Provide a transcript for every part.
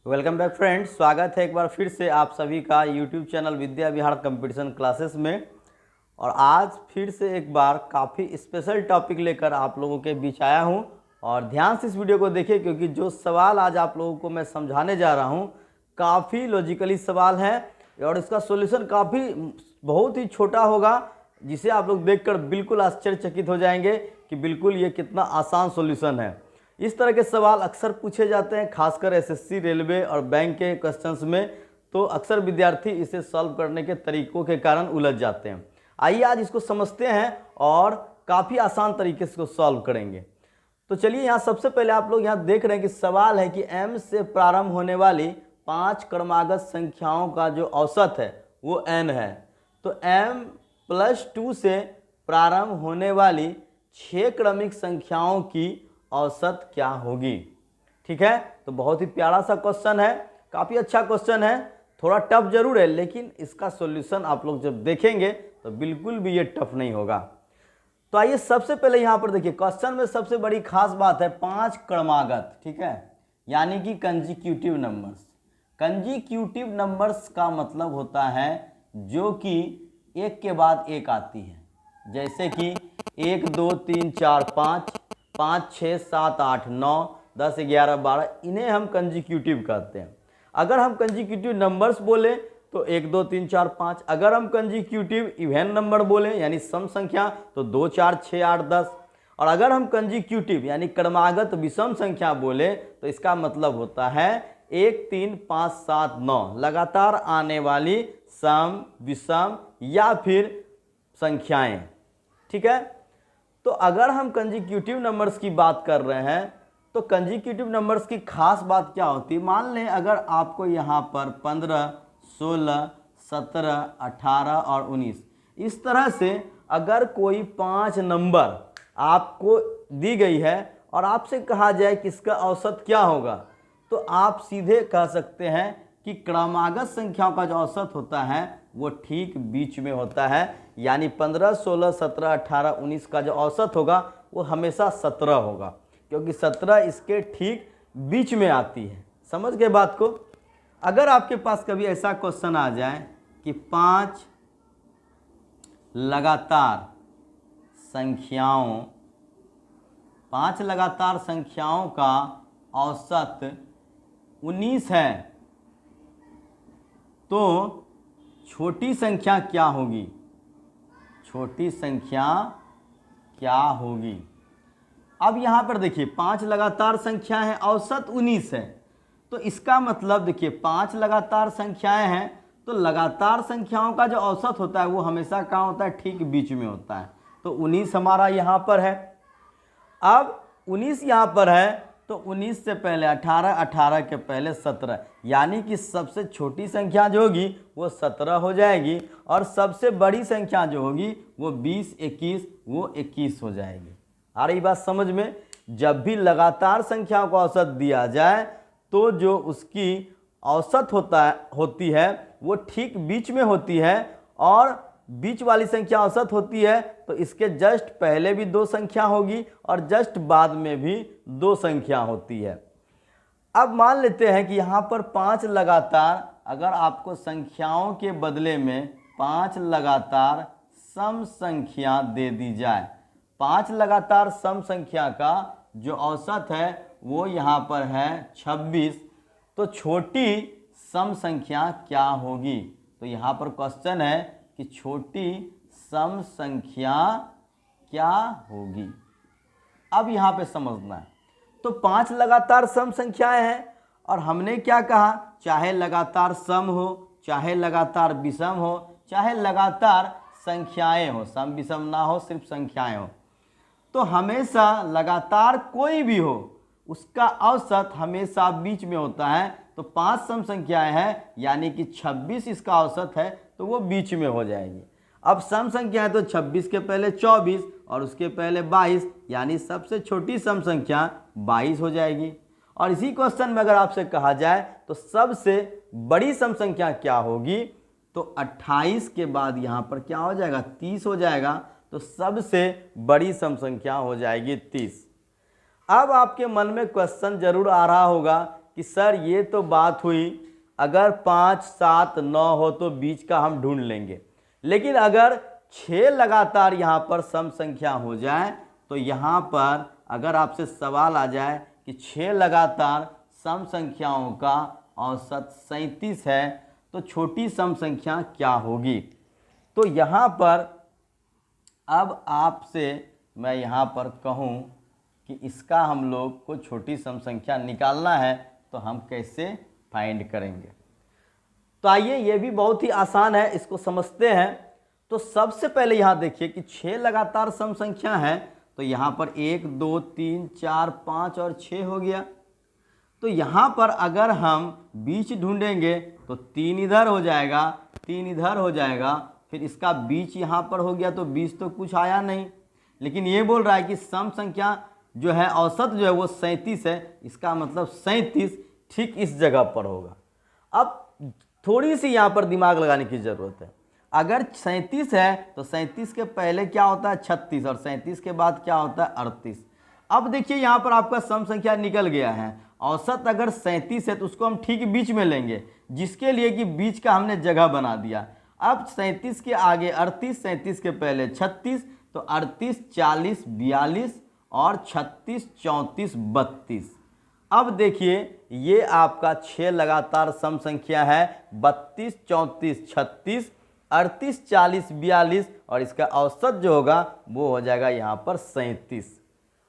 Welcome back friends, स्वागत है एक बार फिर से आप सभी का YouTube channel Vidya Vihar competition classes में। और आज फिर से एक बार काफ़ी स्पेशल टॉपिक लेकर आप लोगों के बीच आया हूं। और ध्यान से इस वीडियो को देखिए, क्योंकि जो सवाल आज आप लोगों को मैं समझाने जा रहा हूं काफ़ी लॉजिकली सवाल है और इसका सॉल्यूशन काफ़ी बहुत ही छोटा होगा, जिसे आप लोग देखकर बिल्कुल आश्चर्यचकित हो जाएंगे कि बिल्कुल ये कितना आसान सॉल्यूशन है। इस तरह के सवाल अक्सर पूछे जाते हैं, खासकर एसएससी, रेलवे और बैंक के क्वेश्चंस में, तो अक्सर विद्यार्थी इसे सॉल्व करने के तरीकों के कारण उलझ जाते हैं। आइए आज इसको समझते हैं और काफ़ी आसान तरीके से इसको सॉल्व करेंगे। तो चलिए, यहाँ सबसे पहले आप लोग यहाँ देख रहे हैं कि सवाल है कि m से प्रारंभ होने वाली 5 क्रमागत संख्याओं का जो औसत है वो n है। तो m+2 से प्रारंभ होने वाली 6 क्रमिक संख्याओं की औसत क्या होगी। ठीक है, तो बहुत ही प्यारा सा क्वेश्चन है, काफ़ी अच्छा क्वेश्चन है, थोड़ा टफ जरूर है, लेकिन इसका सॉल्यूशन आप लोग जब देखेंगे तो बिल्कुल भी ये टफ नहीं होगा। तो आइए सबसे पहले यहाँ पर देखिए, क्वेश्चन में सबसे बड़ी खास बात है 5 क्रमागत। ठीक है, यानी कि कंजिक्यूटिव नंबर्स। कंजिक्यूटिव नंबर्स का मतलब होता है जो कि एक के बाद एक आती है, जैसे कि 1 2 3 4 5 5 6 7 8 9 10 11 12, इन्हें हम कंजिक्यूटिव कहते हैं। अगर हम कंजिक्यूटिव नंबर्स बोले तो 1 2 3 4 5। अगर हम कंजिक्यूटिव इवन नंबर बोले यानी सम संख्या तो 2 4 6 8 10। और अगर हम कंजिक्यूटिव यानी क्रमागत विषम संख्या बोले तो इसका मतलब होता है 1 3 5 7 9, लगातार आने वाली सम, विषम या फिर संख्याएं। ठीक है, तो अगर हम कंजिक्यूटिव नंबर्स की बात कर रहे हैं तो कंजिक्यूटिव नंबर्स की खास बात क्या होती है। मान लें अगर आपको यहाँ पर 15 16 17 18 और 19 इस तरह से अगर कोई 5 नंबर आपको दी गई है और आपसे कहा जाए कि इसका औसत क्या होगा, तो आप सीधे कह सकते हैं कि क्रमागत संख्याओं का जो औसत होता है वो ठीक बीच में होता है। यानी 15 16 17 18 19 का जो औसत होगा वो हमेशा 17 होगा, क्योंकि 17 इसके ठीक बीच में आती है। समझ गए बात को। अगर आपके पास कभी ऐसा क्वेश्चन आ जाए कि 5 लगातार संख्याओं का औसत 19 है, तो छोटी संख्या क्या होगी। छोटी संख्या क्या होगी। अब यहाँ पर देखिए 5 लगातार संख्या है, औसत 19 है, तो इसका मतलब देखिए 5 लगातार संख्याएं हैं तो लगातार संख्याओं का जो औसत होता है वो हमेशा कहाँ होता है, ठीक बीच में होता है। तो 19 हमारा यहाँ पर है। अब 19 यहाँ पर है तो 19 से पहले 18, 18 के पहले 17, यानी कि सबसे छोटी संख्या जो होगी वो 17 हो जाएगी और सबसे बड़ी संख्या जो होगी वो 20 21 वो 21 हो जाएगी। आ रही बात समझ में। जब भी लगातार संख्याओं का औसत दिया जाए तो जो उसकी औसत होती है वो ठीक बीच में होती है, और बीच वाली संख्या औसत होती है तो इसके जस्ट पहले भी 2 संख्या होगी और जस्ट बाद में भी 2 संख्या होती है। अब मान लेते हैं कि यहाँ पर 5 लगातार, अगर आपको संख्याओं के बदले में 5 लगातार सम संख्या दे दी जाए, 5 लगातार सम संख्या का जो औसत है वो यहाँ पर है 26, तो छोटी सम संख्या क्या होगी। तो यहाँ पर क्वेश्चन है कि छोटी सम संख्या क्या होगी। अब यहाँ पे समझना है, तो 5 लगातार सम संख्याएं हैं और हमने क्या कहा, चाहे लगातार सम हो, चाहे लगातार विषम हो, चाहे लगातार संख्याएं हो, सम विषम ना हो, सिर्फ संख्याएं हो, तो हमेशा लगातार कोई भी हो उसका औसत हमेशा बीच में होता है। तो 5 सम संख्याएं हैं यानी कि 26 इसका औसत है तो वो बीच में हो जाएगी। अब सम संख्या है तो 26 के पहले 24 और उसके पहले 22, यानी सबसे छोटी सम संख्या 22 हो जाएगी। और इसी क्वेश्चन में अगर आपसे कहा जाए तो सबसे बड़ी सम संख्या क्या होगी, तो 28 के बाद यहाँ पर क्या हो जाएगा, 30 हो जाएगा, तो सबसे बड़ी सम संख्या हो जाएगी 30। अब आपके मन में क्वेश्चन जरूर आ रहा होगा कि सर ये तो बात हुई अगर 5, 7, 9 हो तो बीच का हम ढूंढ लेंगे, लेकिन अगर 6 लगातार यहाँ पर सम संख्या हो जाए तो यहाँ पर अगर आपसे सवाल आ जाए कि 6 लगातार सम संख्याओं का औसत 37 है तो छोटी सम संख्या क्या होगी। तो यहाँ पर अब आपसे मैं यहाँ पर कहूँ कि इसका हम लोग को छोटी सम संख्या निकालना है तो हम कैसे फाइंड करेंगे। तो आइए, ये भी बहुत ही आसान है, इसको समझते हैं। तो सबसे पहले यहाँ देखिए कि 6 लगातार सम संख्या है तो यहाँ पर 1, 2, 3, 4, 5 और 6 हो गया। तो यहाँ पर अगर हम बीच ढूंढेंगे तो 3 इधर हो जाएगा, 3 इधर हो जाएगा, फिर इसका बीच यहाँ पर हो गया तो बीच तो कुछ आया नहीं। लेकिन ये बोल रहा है कि सम संख्या जो है औसत जो है वो 37 है, इसका मतलब 37 ठीक इस जगह पर होगा। अब थोड़ी सी यहाँ पर दिमाग लगाने की ज़रूरत है। अगर 37 है तो 37 के पहले क्या होता है 36 और 37 के बाद क्या होता है 38। अब देखिए यहाँ पर आपका सम संख्या निकल गया है। औसत अगर 37 है तो उसको हम ठीक बीच में लेंगे, जिसके लिए कि बीच का हमने जगह बना दिया। अब 37 के आगे 38, 37 के पहले 36, तो 38, 40, 42 और 36, 34, 32। अब देखिए ये आपका 6 लगातार सम संख्या है, 32, 34, 36, 38, 40, 42 और इसका औसत जो होगा वो हो जाएगा यहाँ पर 37।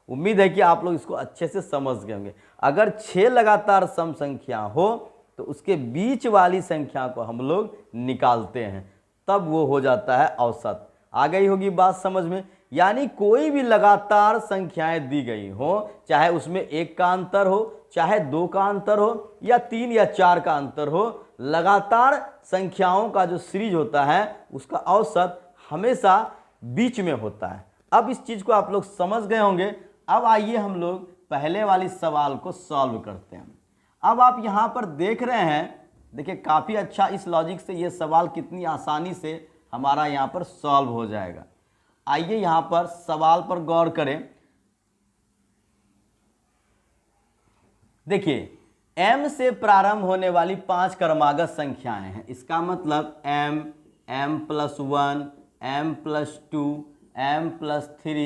उम्मीद है कि आप लोग इसको अच्छे से समझ गए होंगे। अगर 6 लगातार सम संख्या हो तो उसके बीच वाली संख्या को हम लोग निकालते हैं, तब वो हो जाता है औसत। आ गई होगी बात समझ में। यानी कोई भी लगातार संख्याएं दी गई हो, चाहे उसमें 1 का अंतर हो, चाहे 2 का अंतर हो, या 3 या 4 का अंतर हो, लगातार संख्याओं का जो सीरीज होता है उसका औसत हमेशा बीच में होता है। अब इस चीज़ को आप लोग समझ गए होंगे। अब आइए हम लोग पहले वाली सवाल को सॉल्व करते हैं। अब आप यहाँ पर देख रहे हैं, देखिए काफ़ी अच्छा इस लॉजिक से ये सवाल कितनी आसानी से हमारा यहाँ पर सॉल्व हो जाएगा। आइए यहाँ पर सवाल पर गौर करें। देखिए m से प्रारंभ होने वाली 5 क्रमागत संख्याएं हैं। इसका मतलब m, m+1, m+2, m+3,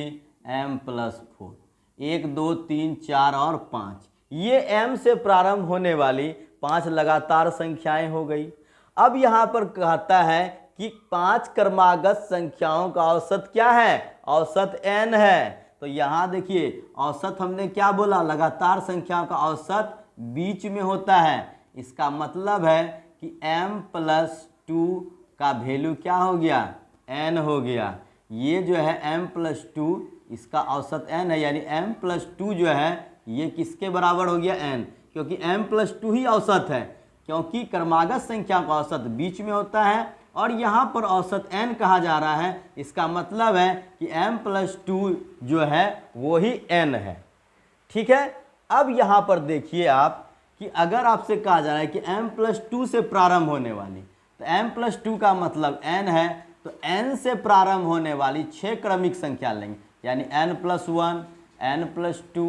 m+4, 1, 2, 3, 4 और 5। ये m से प्रारंभ होने वाली 5 लगातार संख्याएं हो गई। अब यहाँ पर कहता है कि 5 क्रमागत संख्याओं का औसत क्या है, औसत n है। तो यहाँ देखिए औसत हमने क्या बोला, लगातार संख्याओं का औसत बीच में होता है। इसका मतलब है कि m+2 का वैल्यू क्या हो गया, n हो गया। ये जो है m+2 इसका औसत n है, यानी m+2 जो है ये किसके बराबर हो गया, n, क्योंकि m+2 ही औसत है, क्योंकि क्रमागत संख्या का औसत बीच में होता है और यहाँ पर औसत n कहा जा रहा है। इसका मतलब है कि m+2 जो है वो ही n है। ठीक है। अब यहाँ पर देखिए आप कि अगर आपसे कहा जा रहा है कि m+2 से प्रारंभ होने वाली, तो m+2 का मतलब n है, तो n से प्रारंभ होने वाली 6 क्रमिक संख्या लेंगे, यानी n+1, n+2,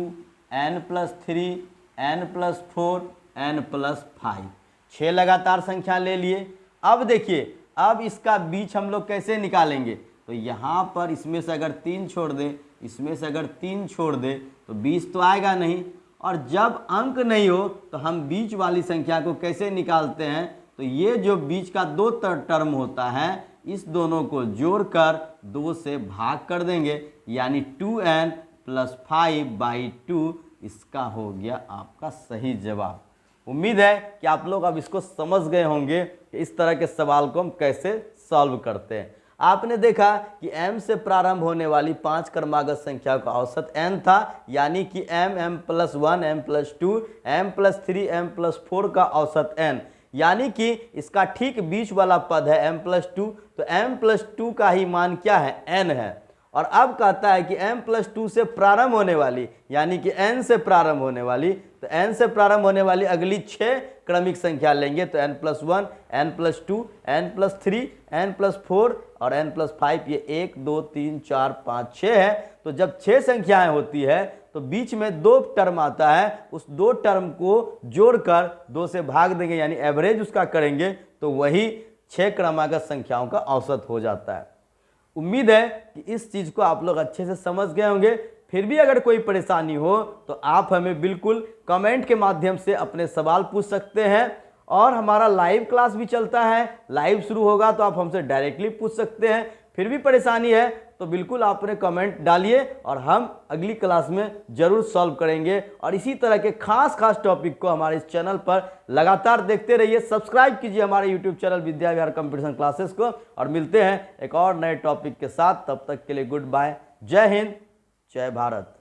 n+3, n+4, n+5, 6 लगातार संख्या ले लिए। अब देखिए अब इसका बीच हम लोग कैसे निकालेंगे, तो यहाँ पर इसमें से अगर 3 छोड़ दें, इसमें से अगर 3 छोड़ दें तो 20 तो आएगा नहीं, और जब अंक नहीं हो तो हम बीच वाली संख्या को कैसे निकालते हैं, तो ये जो बीच का 2 टर्म होता है इस दोनों को जोड़कर 2 से भाग कर देंगे, यानी 2n + 5/2 इसका हो गया आपका सही जवाब। उम्मीद है कि आप लोग अब इसको समझ गए होंगे कि इस तरह के सवाल को हम कैसे सॉल्व करते हैं। आपने देखा कि m से प्रारंभ होने वाली 5 क्रमागत संख्या का औसत n था, यानी कि m, m+1, m+2, m+3, m+4 का औसत n, यानी कि इसका ठीक बीच वाला पद है m+2, तो m+2 का ही मान क्या है, n है। और अब कहता है कि m+2 से प्रारंभ होने वाली, यानी कि n से प्रारंभ होने वाली, तो तो n से प्रारंभ होने वाली अगली 6 क्रमिक संख्या लेंगे तो n+1, n+2, n+3, n+4 और n+5, ये 1 2 3 4 5 6 है। तो जब 6 संख्याएं होती है तो बीच में 2 टर्म आता है, उस 2 टर्म को जोड़कर 2 से भाग देंगे यानी एवरेज उसका करेंगे तो वही 6 क्रमागत संख्याओं का औसत हो जाता है। उम्मीद है कि इस चीज को आप लोग अच्छे से समझ गए होंगे। फिर भी अगर कोई परेशानी हो तो आप हमें बिल्कुल कमेंट के माध्यम से अपने सवाल पूछ सकते हैं और हमारा लाइव क्लास भी चलता है, लाइव शुरू होगा तो आप हमसे डायरेक्टली पूछ सकते हैं। फिर भी परेशानी है तो बिल्कुल आप अपने कमेंट डालिए और हम अगली क्लास में जरूर सॉल्व करेंगे। और इसी तरह के खास टॉपिक को हमारे इस चैनल पर लगातार देखते रहिए। सब्सक्राइब कीजिए हमारे YouTube channel Vidya Vihar competition classes को और मिलते हैं एक और नए टॉपिक के साथ। तब तक के लिए गुड बाय, जय हिंद, जय भारत।